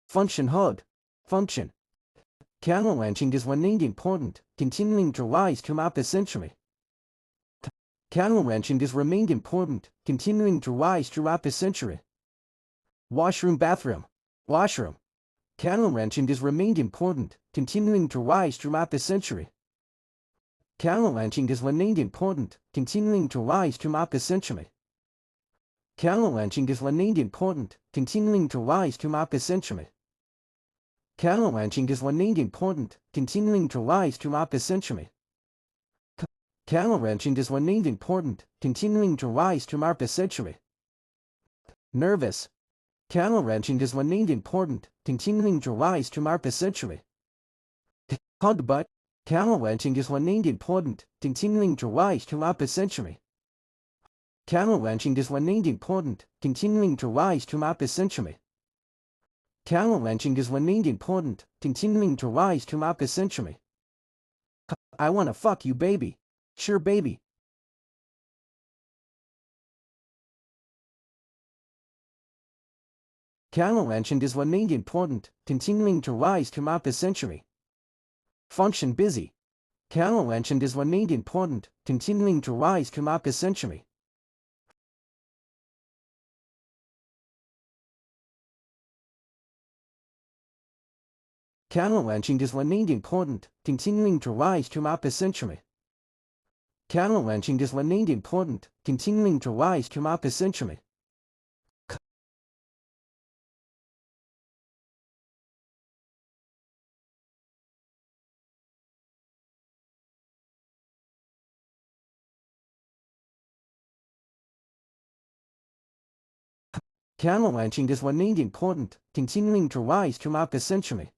Function HUD. Function. Cattle ranching is remained important, continuing to rise throughout the century. Cattle ranching has remained important, continuing to rise throughout the century. Washroom bathroom. Washroom. Cattle ranching has remained important, continuing to rise throughout the century. Cattle ranching has remained important, continuing to rise throughout the century. Cattle ranching has remained important, continuing to rise throughout the century. Cattle ranching has remained important, continuing to rise throughout the century. Cattle ranching has remained important, continuing to rise throughout the century. Nervous. Cattle ranching has remained important, continuing to rise throughout the century. Hug butt. Cattle ranching has remained important, continuing to rise throughout the century. Cattle ranching has remained important, continuing to rise throughout the century. Cattle ranching has remained important, continuing to rise throughout the century. I wanna fuck you, baby. Sure, baby. Cattle ranching has remained important, continuing to rise throughout the century. Function busy. Cattle ranching has remained important, continuing to rise throughout the century. Cattle ranching has remained important, continuing to rise throughout the century. Cattle ranching has remained important, continuing to rise throughout the century. Cattle ranching has remained important, continuing to rise throughout the century.